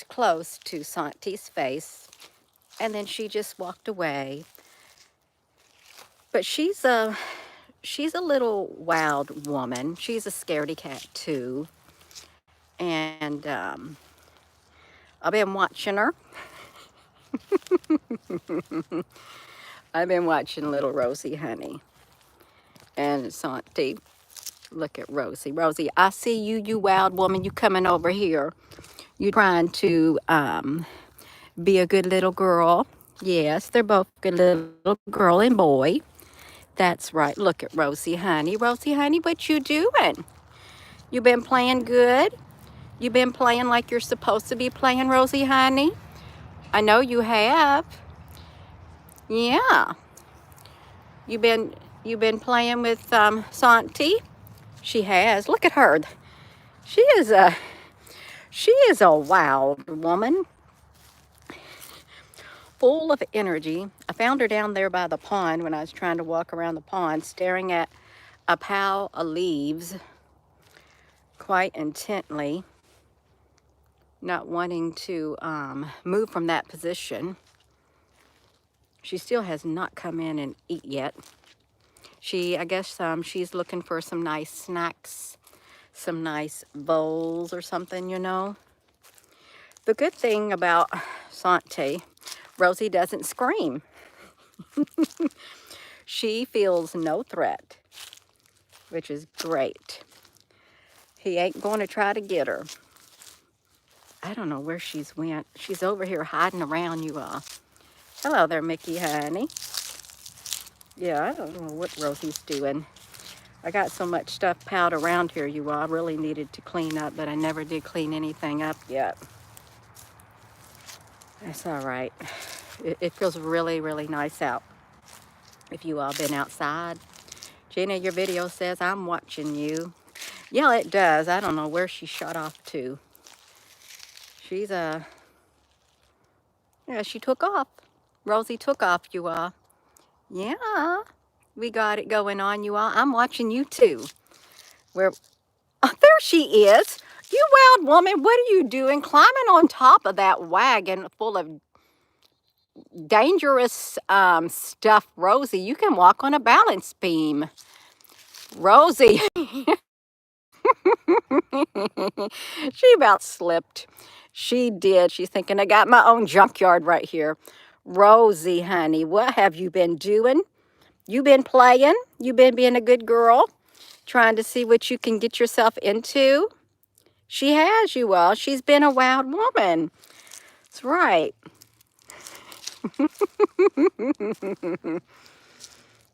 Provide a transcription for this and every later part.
close to Santi's face, and then she just walked away. But she's a little wild woman. She's a scaredy cat too, and I've been watching her. I've been watching little Rosie, honey, and Santi. Look at Rosie. Rosie, I see you, you wild woman. You coming over here. You trying to be a good little girl. Yes, they're both good little girl and boy. That's right. Look at Rosie, honey. Rosie, honey, what you doing? You been playing good? You been playing like you're supposed to be playing, Rosie, honey? I know you have. Yeah. You been playing with Santi? She has. Look at her. She is a wild woman, full of energy. I found her down there by the pond when I was trying to walk around the pond, staring at a pile of leaves quite intently, not wanting to move from that position. She still has not come in and eat yet. I guess she's looking for some nice snacks, some nice bowls or something, you know. The good thing about Santi, Rosie doesn't scream. She feels no threat, which is great. He ain't going to try to get her. I don't know where she's went. She's over here hiding around you all. Hello there, Mickey, honey. Yeah, I don't know what Rosie's doing. I got so much stuff piled around here, you all. I really needed to clean up, but I never did clean anything up yet. That's all right. It feels really, really nice out. If you all been outside. Gina, your video says I'm watching you. Yeah, it does. I don't know where she shot off to. She's yeah, she took off. Rosie took off, you all. Yeah, we got it going on, you all. I'm watching you too. Where? Oh, there she is. You wild woman, what are you doing climbing on top of that wagon full of dangerous stuff, Rosie? You can walk on a balance beam. Rosie. She about slipped. She did. She's thinking, I got my own junkyard right here. Rosie, honey, what have you been doing? You been playing? You been being a good girl? Trying to see what you can get yourself into? She has, you all. She's been a wild woman. That's right.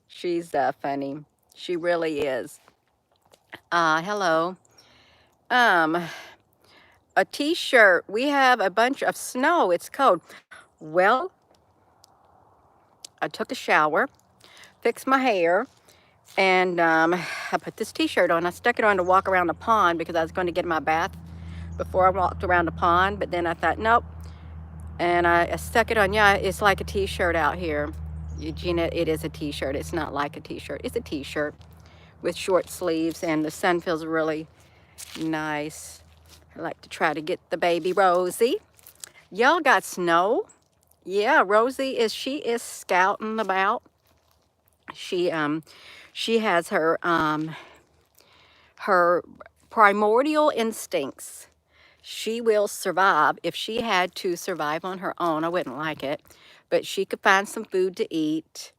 She's funny. She really is. Hello. A t-shirt. We have a bunch of snow. It's cold. Well, I took a shower, fixed my hair, and I put this t-shirt on. I stuck it on to walk around the pond because I was going to get in my bath before I walked around the pond. But then I thought, nope. And I stuck it on. Yeah, it's like a t-shirt out here. Eugenia, it is a t-shirt. It's not like a t-shirt. It's a t-shirt with short sleeves, and the sun feels really nice. I like to try to get the baby Rosie. Y'all got snow? Yeah, Rosie she is scouting about. She has her primordial instincts. She will survive. If she had to survive on her own, I wouldn't like it, but she could find some food to eat.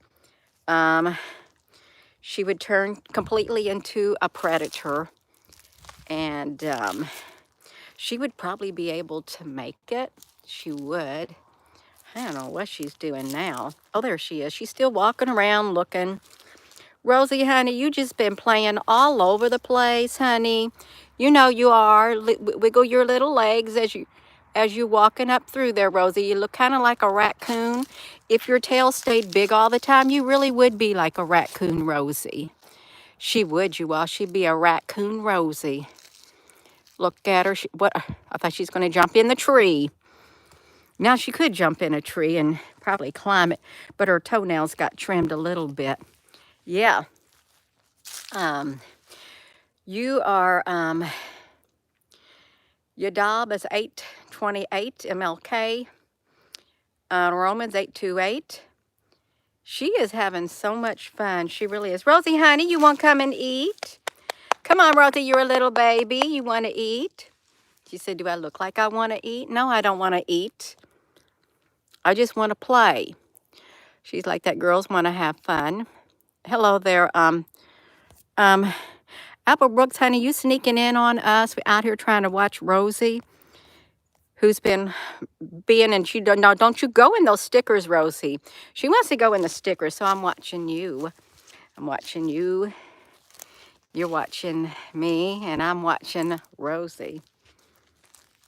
She would turn completely into a predator, and she would probably be able to make it. She would. I don't know what she's doing now. Oh, there she is. She's still walking around looking. Rosie, honey, you just been playing all over the place, honey. You know you are. Wiggle your little legs as you walking up through there, Rosie. You look kind of like a raccoon. If your tail stayed big all the time, you really would be like a raccoon, Rosie. She would, you all. She'd be a raccoon, Rosie. Look at her. What? I thought she's going to jump in the tree. Now she could jump in a tree and probably climb it, but her toenails got trimmed a little bit. Yeah. You are, Yadab is 828 MLK. Romans 828. She is having so much fun. She really is. Rosie, honey, you want to come and eat? Come on, Rosie, you're a little baby. You want to eat? She said, do I look like I want to eat? No, I don't want to eat. I just want to play. She's like that. Girls want to have fun. Hello there, Apple Brooks, honey, you sneaking in on us? We're out here trying to watch Rosie, who's been being, and she don't, no, don't you go in those stickers, Rosie. She wants to go in the stickers, so I'm watching you. I'm watching you. You're watching me, and I'm watching Rosie.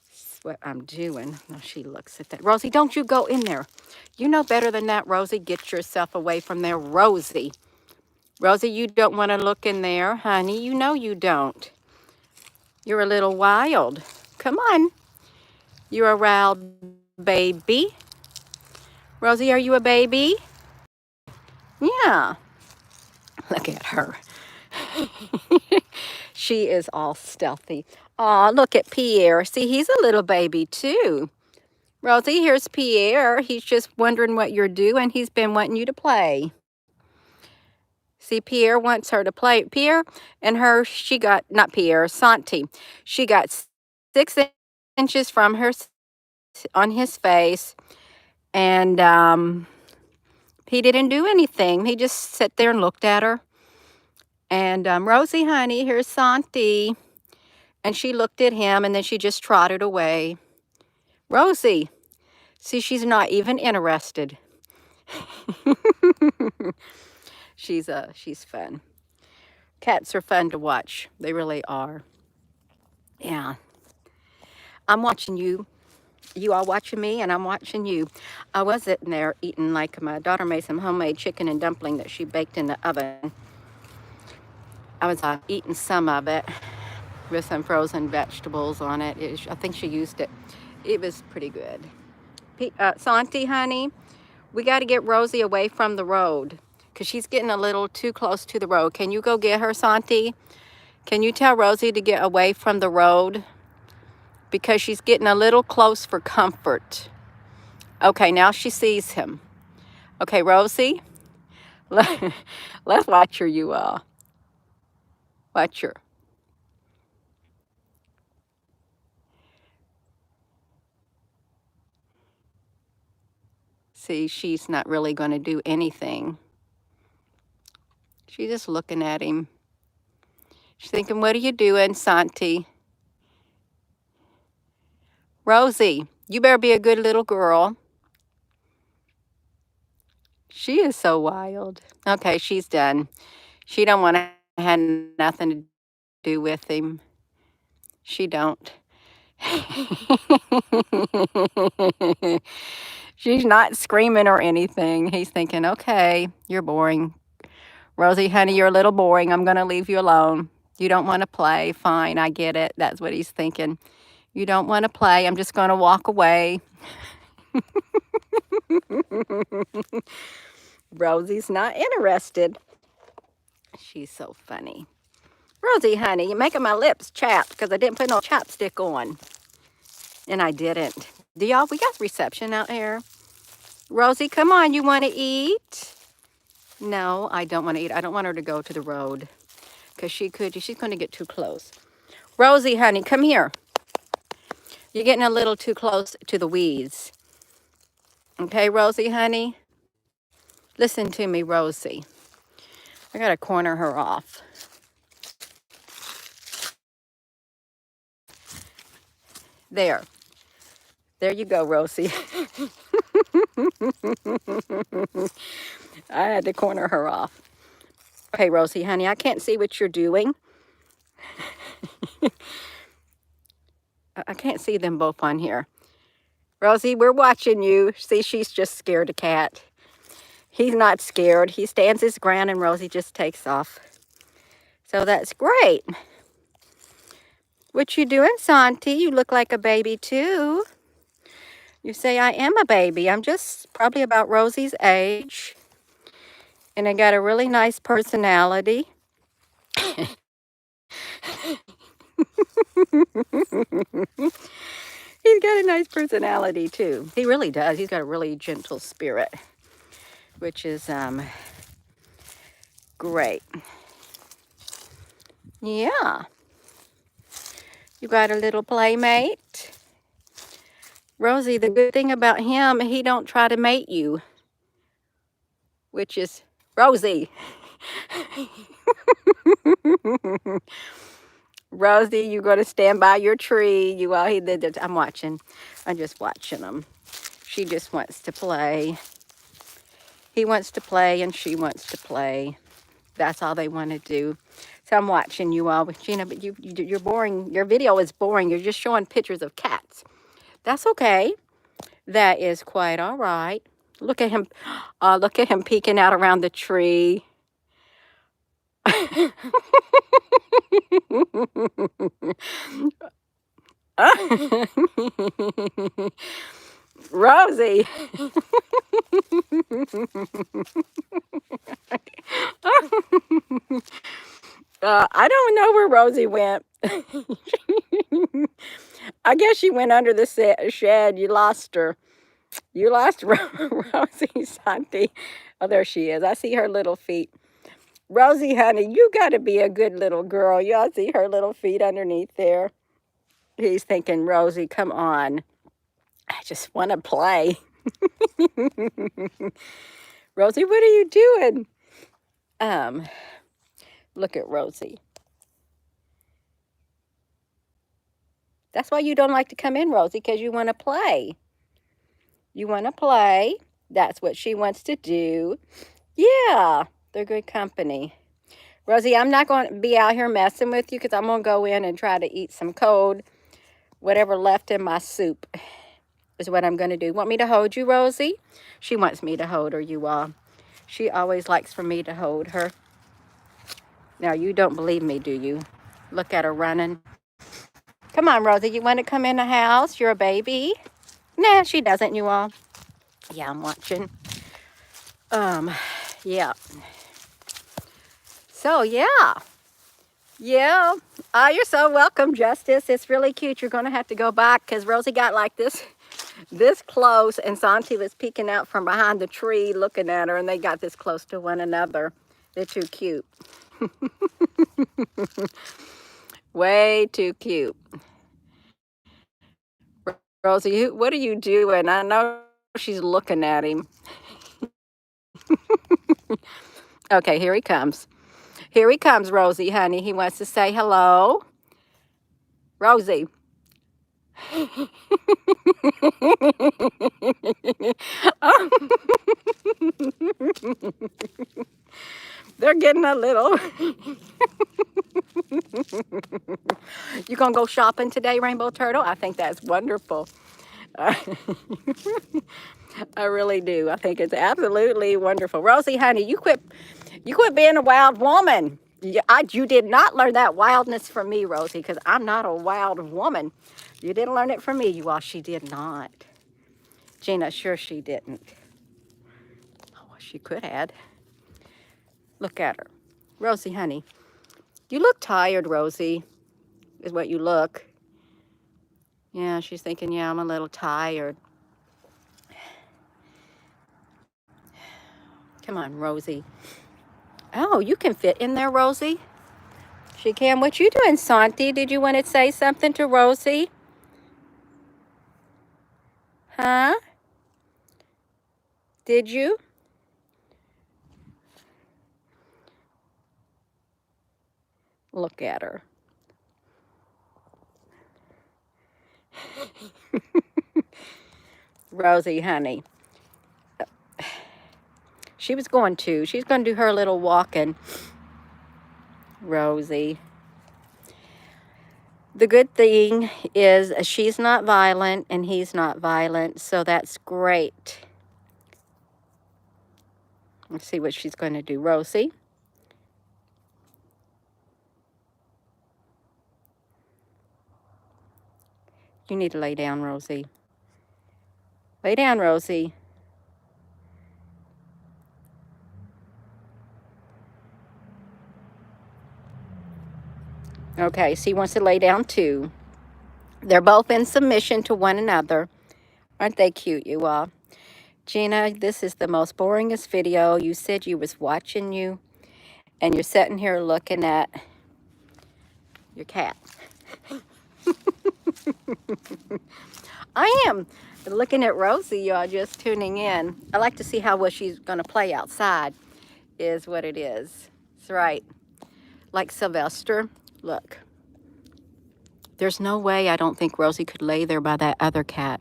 That's what I'm doing. Now she looks at that. Rosie, don't you go in there. You know better than that, Rosie. Get yourself away from there, Rosie. Rosie, you don't want to look in there, honey. You know you don't. You're a little wild. Come on. You're a wild baby. Rosie, are you a baby? Yeah. Look at her. She is all stealthy. Aw, look at Pierre. See, he's a little baby too. Rosie, here's Pierre. He's just wondering what you're doing. He's been wanting you to play. See, Pierre wants her to play. Pierre and her, she got, not Pierre, Santi. She got 6 inches from her, on his face. And he didn't do anything. He just sat there and looked at her. And Rosie, honey, here's Santi. And she looked at him, and then she just trotted away. Rosie, see, she's not even interested. She's fun. Cats are fun to watch. They really are. Yeah. I'm watching you. You all watching me, and I'm watching you. I was sitting there eating, like, my daughter made some homemade chicken and dumpling that she baked in the oven. I was eating some of it with some frozen vegetables on it. I think she used it. It was pretty good. Santi, honey, we got to get Rosie away from the road because she's getting a little too close to the road. Can you go get her, Santi? Can you tell Rosie to get away from the road? Because she's getting a little close for comfort. Okay, now she sees him. Okay, Rosie, let's watch her, you all. Watch her. See, she's not really going to do anything. She's just looking at him. She's thinking, what are you doing, Santi? Rosie, you better be a good little girl. She is so wild. Okay, she's done. She don't want to have nothing to do with him. She don't. She's not screaming or anything. He's thinking, okay, you're boring. Rosie, honey, you're a little boring. I'm going to leave you alone. You don't want to play. Fine, I get it. That's what he's thinking. You don't want to play. I'm just going to walk away. Rosie's not interested. She's so funny. Rosie, honey, you're making my lips chapped because I didn't put no chapstick on. And I didn't. Do y'all, we got reception out here. Rosie, come on, you want to eat? No, I don't want to eat. I don't want her to go to the road because she's going to get too close. Rosie, honey, come here. You're getting a little too close to the weeds. Okay, Rosie, honey? Listen to me, Rosie. I got to corner her off. There. There you go, Rosie. I had to corner her off. Okay, Rosie, honey, I can't see what you're doing. I can't see them both on here. Rosie, we're watching you. See, she's just scared of cat. He's not scared. He stands his ground and Rosie just takes off. So that's great. What you doing, Santi? You look like a baby too. You say, I am a baby. I'm just probably about Rosie's age. And I got a really nice personality. He's got a nice personality too. He really does. He's got a really gentle spirit, which is great. Yeah. You got a little playmate. Rosie, the good thing about him, he don't try to mate you, which is Rosie. Rosie, you're going to stand by your tree. I'm watching. I'm just watching them. She just wants to play. He wants to play and she wants to play. That's all they want to do. So I'm watching you all. Gina, but you're boring. Your video is boring. You're just showing pictures of cats. That's okay. That is quite all right. Look at him. Look at him peeking out around the tree. Rosie. I don't know where Rosie went. I guess she went under the shed. You lost her. You lost Rosie Santi. Oh, there she is. I see her little feet. Rosie, honey, you got to be a good little girl. Y'all see her little feet underneath there. He's thinking, Rosie, come on. I just want to play. Rosie, what are you doing? Look at Rosie. That's why you don't like to come in, Rosie, because you want to play. You want to play. That's what she wants to do. Yeah, they're good company. Rosie, I'm not going to be out here messing with you because I'm going to go in and try to eat some cold. Whatever left in my soup is what I'm going to do. Want me to hold you, Rosie? She wants me to hold her, you all. She always likes for me to hold her. Now, you don't believe me, do you? Look at her running. Come on, Rosie, you want to come in the house? You're a baby. Nah, she doesn't, you all. Yeah, I'm watching. Yeah. So, yeah. Yeah. You're so welcome, Justice. It's really cute. You're going to have to go back because Rosie got like this close, and Santi was peeking out from behind the tree looking at her, and they got this close to one another. They're too cute. Way too cute. Rosie, what are you doing? I know she's looking at him. Okay, here he comes. Here he comes, Rosie, honey. He wants to say hello. Rosie. They're getting a little. You gonna go shopping today, Rainbow Turtle? I think that's wonderful. I really do. I think it's absolutely wonderful. Rosie, honey, you quit being a wild woman. You did not learn that wildness from me, Rosie, because I'm not a wild woman. You didn't learn it from me, you all. She did not. Gina, sure she didn't. Oh, she could have. Look at her. Rosie, honey, you look tired, Rosie, is what you look. Yeah, she's thinking, yeah, I'm a little tired. Come on, Rosie. Oh, you can fit in there, Rosie. She can. What you doing, Santi? Did you want to say something to Rosie? Huh? Did you? Look at her. Rosie, honey. She's going to do her little walking. Rosie. The good thing is she's not violent and he's not violent, so that's great. Let's see what she's going to do. Rosie. You need to lay down, Rosie. Lay down, Rosie. Okay, so he wants to lay down too. They're both in submission to one another. Aren't they cute, you all? Gina, this is the most boringest video. You said you was watching you, and you're sitting here looking at your cat. I am looking at Rosie, y'all, just tuning in. I like to see how well she's going to play outside, is what it is. That's right. Like Sylvester, look. There's no way I don't think Rosie could lay there by that other cat.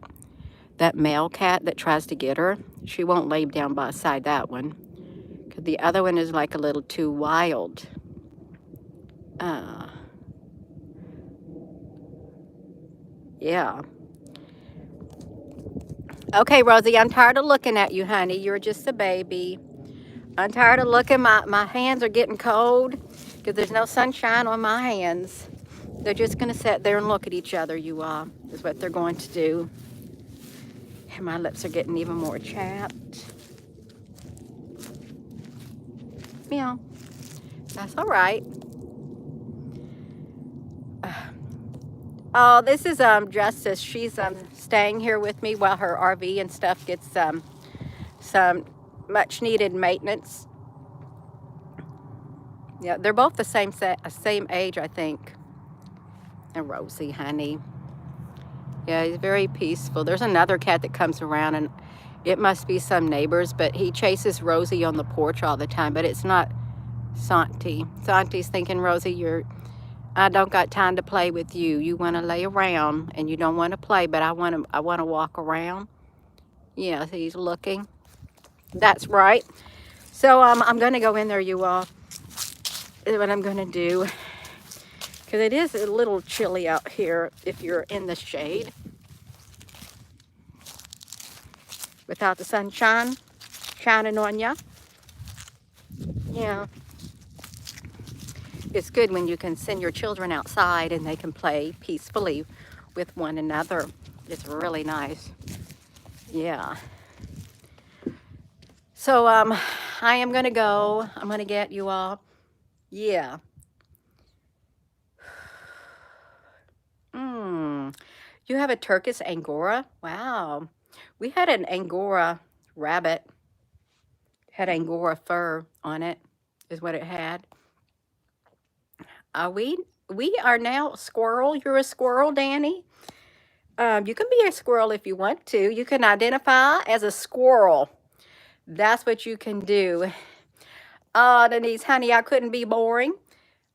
That male cat that tries to get her, she won't lay down beside that one. Because the other one is like a little too wild. Yeah. Okay, Rosie, I'm tired of looking at you, honey. You're just a baby. I'm tired of looking. My hands are getting cold because there's no sunshine on my hands. They're just going to sit there and look at each other, you all, is what they're going to do. And my lips are getting even more chapped. Yeah, that's all right. Oh, this is Justice. She's staying here with me while her RV and stuff gets some much needed maintenance. Yeah, they're both the same age, I think. And Rosie, honey. Yeah, he's very peaceful. There's another cat that comes around, and it must be some neighbors, but he chases Rosie on the porch all the time, but it's not Santi. Santi's thinking, Rosie, I don't got time to play with you. You want to lay around, and you don't want to play, but I want to walk around. Yeah, so he's looking. That's right. So I'm going to go in there, you all. Is what I'm going to do. Because it is a little chilly out here if you're in the shade. Without the sunshine shining on you. Yeah. It's good when you can send your children outside and they can play peacefully with one another. It's really nice. Yeah. So I am going to go. I'm going to get you all. Yeah. You have a Turkish Angora? Wow. We had an Angora rabbit. Had Angora fur on it, is what it had. We are now squirrel. You're a squirrel, Danny? You can be a squirrel if you want to. You can identify as a squirrel. That's what you can do. Denise, honey, I couldn't be boring.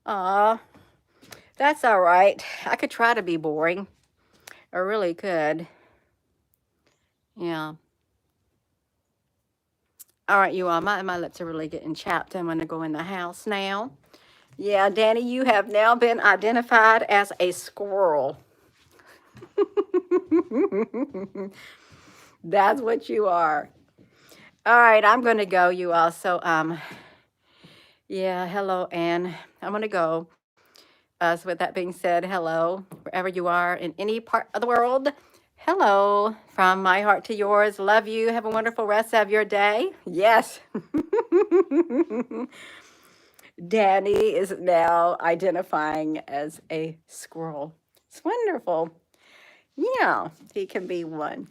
That's all right. I could try to be boring. I really could. Yeah. All right, you all. My lips are really getting chapped. I'm going to go in the house now. Yeah, Danny, you have now been identified as a squirrel. That's what you are. All right, I'm going to go, you all. So, yeah, hello, Anne. I'm going to go. So with that being said, hello, wherever you are in any part of the world. Hello, from my heart to yours. Love you. Have a wonderful rest of your day. Yes. Danny is now identifying as a squirrel. It's wonderful. Yeah, he can be one.